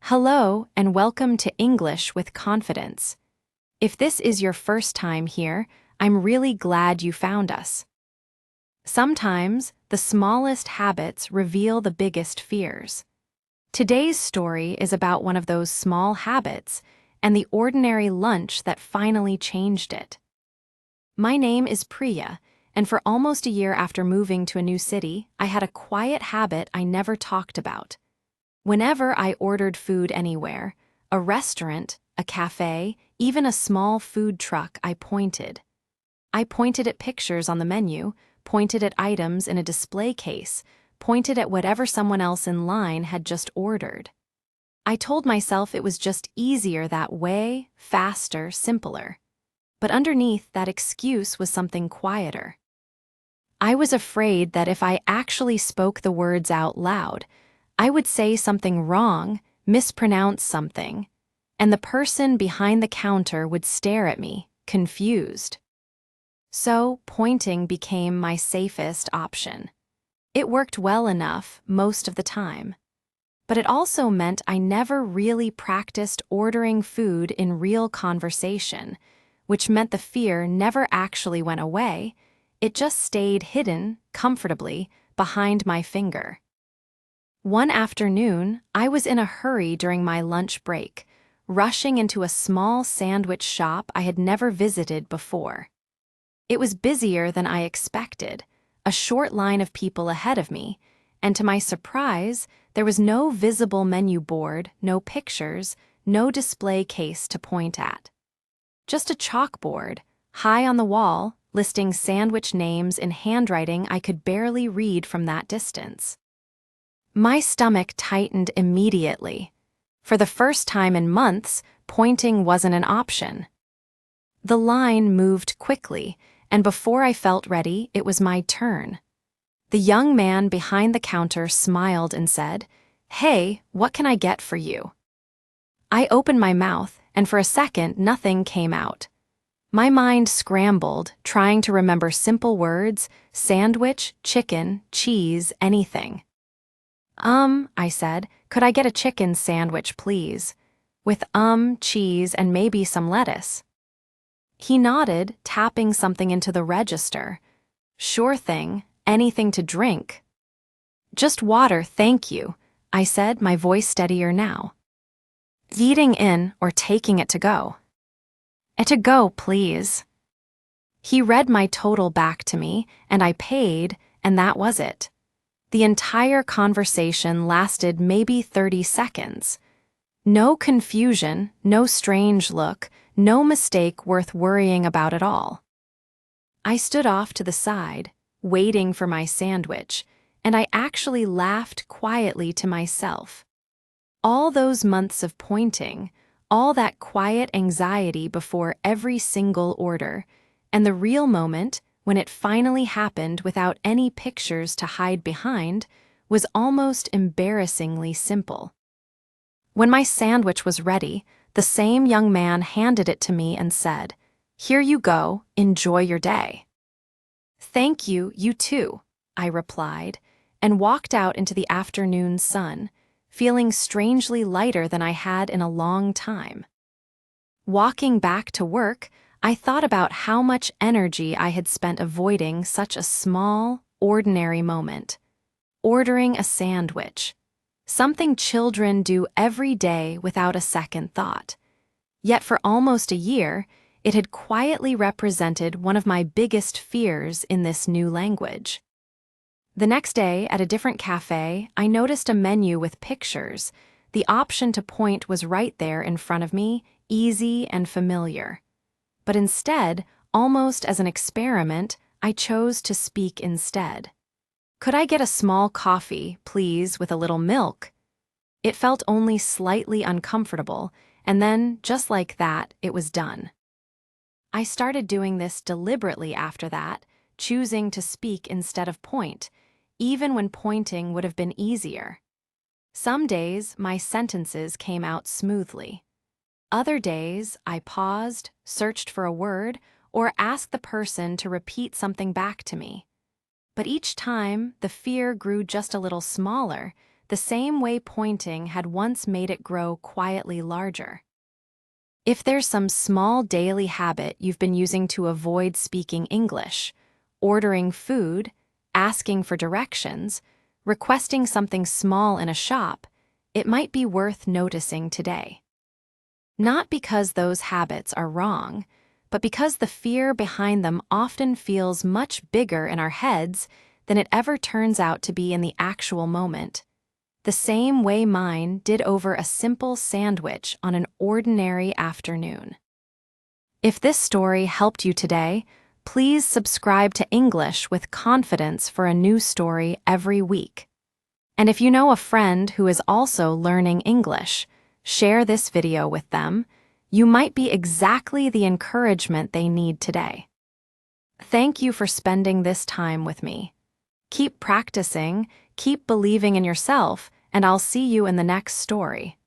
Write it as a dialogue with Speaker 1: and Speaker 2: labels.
Speaker 1: Hello and welcome to English with Confidence. If this is your first time here, I'm really glad you found us. Sometimes, the smallest habits reveal the biggest fears. Today's story is about one of those small habits and the ordinary lunch that finally changed it. My name is Priya, and for almost a year after moving to a new city, I had a quiet habit I never talked about. Whenever I ordered food anywhere, a restaurant, a cafe, even a small food truck, I pointed. I pointed at pictures on the menu, pointed at items in a display case, pointed at whatever someone else in line had just ordered. I told myself it was just easier that way, faster, simpler. But underneath that excuse was something quieter. I was afraid that if I actually spoke the words out loud, I would say something wrong, mispronounce something, and the person behind the counter would stare at me, confused. So, pointing became my safest option. It worked well enough most of the time. But it also meant I never really practiced ordering food in real conversation, which meant the fear never actually went away. It just stayed hidden, comfortably, behind my finger. One afternoon, I was in a hurry during my lunch break, rushing into a small sandwich shop I had never visited before. It was busier than I expected, a short line of people ahead of me, and to my surprise, there was no visible menu board, no pictures, no display case to point at. Just a chalkboard, high on the wall, listing sandwich names in handwriting I could barely read from that distance. My stomach tightened immediately. For the first time in months, pointing wasn't an option. The line moved quickly, and before I felt ready, it was my turn. The young man behind the counter smiled and said, "Hey, what can I get for you?" I opened my mouth, and for a second, nothing came out. My mind scrambled, trying to remember simple words: sandwich, chicken, cheese, anything. I said, "Could I get a chicken sandwich, please? With cheese, and maybe some lettuce." He nodded, tapping something into the register. "Sure thing, anything to drink?" "Just water, thank you," I said, my voice steadier now. "Eating in or taking it to go?" To go, please." He read my total back to me, and I paid, and that was it. The entire conversation lasted maybe 30 seconds. No confusion, no strange look, no mistake worth worrying about at all. I stood off to the side, waiting for my sandwich, and I actually laughed quietly to myself. All those months of pointing, all that quiet anxiety before every single order, and the real moment, when it finally happened without any pictures to hide behind, was almost embarrassingly simple. When my sandwich was ready, the same young man handed it to me and said, "Here you go, enjoy your day." "Thank you, you too," I replied, and walked out into the afternoon sun, feeling strangely lighter than I had in a long time. Walking back to work, I thought about how much energy I had spent avoiding such a small, ordinary moment. Ordering a sandwich. Something children do every day without a second thought. Yet for almost a year, it had quietly represented one of my biggest fears in this new language. The next day, at a different cafe, I noticed a menu with pictures. The option to point was right there in front of me, easy and familiar. But instead, almost as an experiment, I chose to speak instead. "Could I get a small coffee, please, with a little milk?" It felt only slightly uncomfortable, and then, just like that, it was done. I started doing this deliberately after that, choosing to speak instead of point, even when pointing would have been easier. Some days, my sentences came out smoothly. Other days, I paused, searched for a word, or asked the person to repeat something back to me. But each time, the fear grew just a little smaller, the same way pointing had once made it grow quietly larger. If there's some small daily habit you've been using to avoid speaking English, ordering food, asking for directions, requesting something small in a shop, it might be worth noticing today. Not because those habits are wrong, but because the fear behind them often feels much bigger in our heads than it ever turns out to be in the actual moment. The same way mine did over a simple sandwich on an ordinary afternoon. If this story helped you today, please subscribe to English with Confidence for a new story every week. And if you know a friend who is also learning English, share this video with them. You might be exactly the encouragement they need today. Thank you for spending this time with me. Keep practicing, keep believing in yourself, and I'll see you in the next story.